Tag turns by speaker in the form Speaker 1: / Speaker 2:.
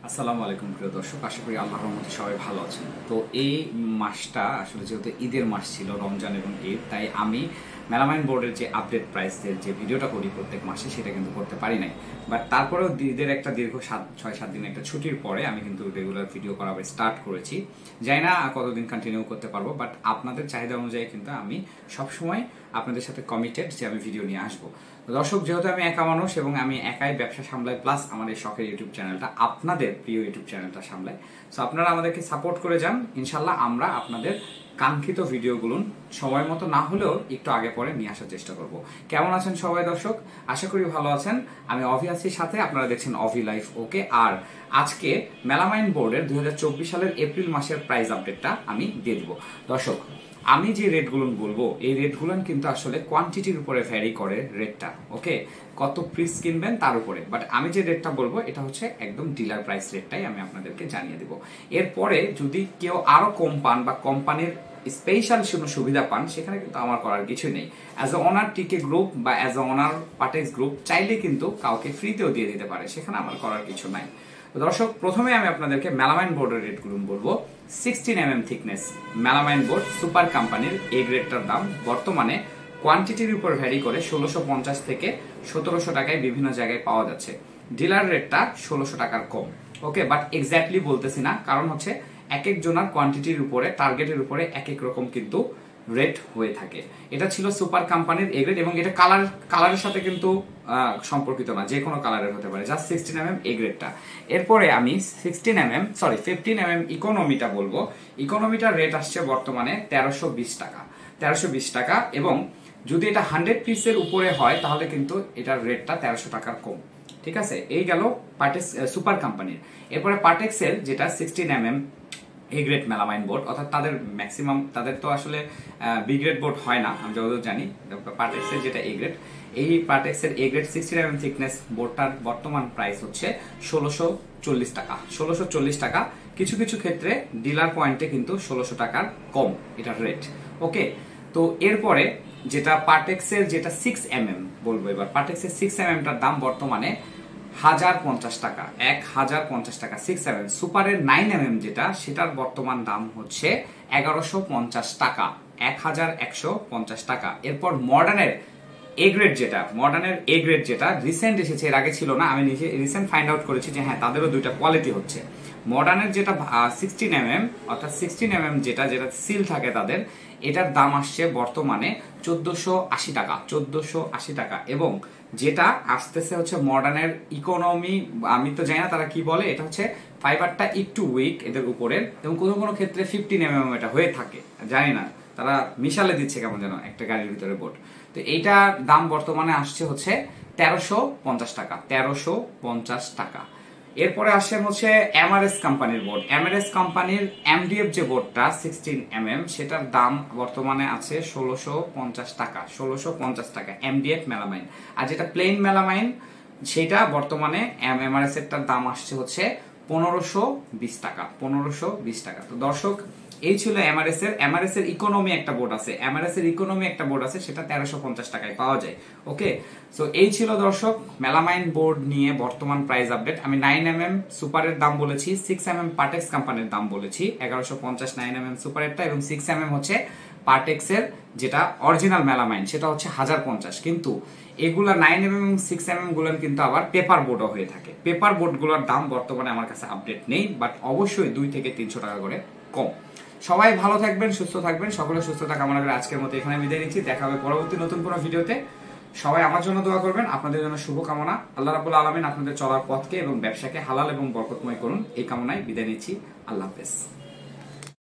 Speaker 1: আসসালামু আলাইকুম প্রিয় দর্শক, আশা করি আল্লাহর রহমতে সবাই ভালো আছেন। তো এই মাসটা আসলে যেহেতু ঈদের মাস ছিল, রমজান এবং ঈদ, তাই আমি মেলামাইন বোর্ডের যে আপডেট প্রাইসের যে ভিডিওটা করি প্রত্যেক মাসে সেটা কিন্তু করতে পারি নাই। বাট তারপরেও ঈদের একটা দীর্ঘ 6-7 দিন একটা ছুটির পরে আমি কিন্তু রেগুলার ভিডিও করা স্টার্ট করেছি। জানি না কতদিন কন্টিনিউ করতে পারবো, বাট আপনাদের চাহিদা অনুযায়ী কিন্তু আমি সবসময় আপনাদের সাথে কমিটেড যে আমি ভিডিও নিয়ে আসবো। দর্শক, যেহেতু আমি একা মানুষ এবং আমি একাই ব্যবসা সামলাই, প্লাস আমার এই শখের ইউটিউব চ্যানেলটা, আপনাদের প্রিয় ইউটিউব চ্যানেলটা সামলাই, সো আপনারা আমাদেরকে সাপোর্ট করে যান। ইনশাল্লাহ আমরা আপনাদের কাঙ্ক্ষিত ভিডিওগুলো সময় মতো না হলেও একটু আগে পরে নিয়ে আসার চেষ্টা করব। কেমন আছেন সবাই দর্শক? আশা করি ভালো আছেন। আমি অভি আছি সাথে, আপনারা দেখছেন অভি লাইফ ওকে। আর আজকে মেলামাইন বোর্ডের 2024 সালের এপ্রিল মাসের প্রাইস আপডেটটা আমি দিয়ে দিব। দর্শক, আমি যে রেটগুলো বলবো এই রেটগুলো কিন্তু আসলে কোয়ান্টিটির উপরে ভ্যারি করে রেটটা, ওকে, কত পিস কিনবেন তার উপরে। বাট আমি যে রেটটা বলবো এটা হচ্ছে একদম ডিলার প্রাইস রেটটাই আমি আপনাদেরকে জানিয়ে দেবো। এরপরে যদি কেউ আরো কম পান বা কোম্পানির স্পেশাল কোনো সুবিধা পান, সেখানে কিন্তু আমার করার কিছু নেই। অ্যাজ এ ওনার টিকে গ্রুপ বা as a owner Partex group চাইলে কিন্তু কাউকে ফ্রিতেও দিয়ে দিতে পারে, সেখানে আমার করার কিছু নাই। দর্শক, প্রথমে আমি আপনাদেরকে মেলামাইন বোর্ডের রেটগুলো বলবো। 16mm thickness melamine board super কোম্পানির এই গ্রেডটার দাম বর্তমানে কোয়ান্টিটির উপর ভ্যারি করে 1650 থেকে 1700 টাকায় বিভিন্ন জায়গায় পাওয়া যাচ্ছে। ডিলার রেটটা 1600 টাকার কম, ওকে। বাট এক্স্যাক্টলি বলতেছি না, কারণ হচ্ছে এক এক জনের কোয়ান্টিটির উপরে, টার্গেটের উপরে এক এক রকম কিন্তু রেট হয়ে থাকে। এটা ছিল সুপার কোম্পানির এ গ্রেড এবং এটা কালারের সাথে কিন্তু সম্পর্কিত না, যে কোনো কালারের হতে পারে, জাস্ট 16mm এ গ্রেডটা। এরপরে আমি 15mm ইকোনমিটা বলবো। ইকোনমিটার রেট আসছে বর্তমানে 1320 টাকা, 1320 টাকা। এবং যদি এটা 100 পিসের উপরে হয় তাহলে কিন্তু এটার রেটটা 1300 টাকার কম, ঠিক আছে। এই গেল পার্টেক্স সুপার কোম্পানির। এরপরে পার্টেক্সের যেটা 16mm A grade melamine board, অর্থাৎ তাদের ম্যাক্সিমাম, তাদের তো আসলে বি গ্রেড বোর্ড হয় না আমি যতদূর জানি। পার্টেক্সের যেটা এ গ্রেড, এই পার্টেক্সের এ গ্রেড 16mm থিকনেস বোর্ডটার বর্তমান প্রাইস হচ্ছে 1640 টাকা, 1640 টাকা। কিছু কিছু ক্ষেত্রে ডিলার পয়েন্টে কিন্তু 1600 টাকার কম এটার রেট, ওকে। তো এরপরে যেটা পার্টেক্সের যেটা 6mm বলবো, এবার পার্টেক্সের 6mm টার দাম বর্তমানে 1050 টাকা, 1050 টাকা 6mm। সুপারের 9mm যেটা, সেটার বর্তমান দাম হচ্ছে 1150 টাকা, 1150 টাকা। এরপর মডার্নের এ গ্রেড যেটা, মডার্নের এ গ্রেড যেটা রিসেন্ট এসেছে, এর আগে ছিল না, আমি নিজে রিসেন্ট ফাইন্ড আউট করেছি যে হ্যাঁ তাদেরও দুইটা কোয়ালিটি হচ্ছে। মডার্নের যেটা 16mm, অর্থাৎ 16mm যেটা সিল থাকে তাদের, এটার দাম আসছে বর্তমানে 1480 টাকা, 1480 টাকা। এবং যেটা আসতেছে হচ্ছে মডার্নের ইকোনমি, আমি তো জানি না তারা কি বলে, এটা হচ্ছে ফাইবারটা একটু উইক এদের উপরে, এবং কোনো কোনো ক্ষেত্রে 15mm এটা হয়ে থাকে, জানি না তারা মিশালে দিচ্ছে কেমন যেন একটা গাড়ির ভিতরে বোর্ড। তো এইটার দাম বর্তমানে আসছে হচ্ছে 1350 টাকা, 1350 টাকা। এরপরে আসছে হচ্ছে এমআরএস কোম্পানির বোর্ড। এমআরএস কোম্পানির এমডিএফ যে বোর্ডটা 16mm, সেটার দাম বর্তমানে আছে 1650 টাকা, 1650 টাকা এমডিএফ মেলামাইন। আর যেটা প্লেন মেলামাইন, সেটা বর্তমানে এমআরএস এর দাম আসছে হচ্ছে 1520 টাকা, 1520 টাকা। তো দর্শক, এই ছিল এমআরএস এর ইকোনমি একটা বোর্ড আছে, এমআরএস এর ইকোনমি একটা বোর্ড আছে, সেটা 1350 টাকায় পাওয়া যায়, ওকে। সো এই ছিল দর্শক মেলামাইন বোর্ড নিয়ে বর্তমান প্রাইস আপডেট। আমি 9mm সুপারের দাম বলেছি, 6mm পার্টেক্স কোম্পানির দাম বলেছি 1150 9mm সুপারেরটা, এবং 6mm হচ্ছে পার্টেক্সের যেটা অরিজিনাল মেলামাইন, সেটা হচ্ছে 1050। কিন্তু এগুলা 9mm এবং 6mm গুলো কিন্তু আবার পেপার বোর্ডও হয়ে থাকে। পেপার বোর্ডগুলোর দাম বর্তমানে আমার কাছে আপডেট নেই, বাট অবশ্যই 2 থেকে 300 টাকা করে কম। সবাই ভালো থাকবেন, সুস্থ থাকবেন, সকলে সুস্থতা কামনা করে আজকের মতো এখানে বিদায় নিচ্ছি। দেখা হবে পরবর্তী নতুন কোনো ভিডিওতে। সবাই আমার জন্য দোয়া করবেন, আপনাদের জন্য শুভকামনা। আল্লাহ রাব্বুল আলামিন আপনাদের চলার পথকে এবং ব্যবসাকে হালাল এবং বরকতময় করুন, এই কামনায় বিদায় নিচ্ছি। আল্লাহ হাফেজ।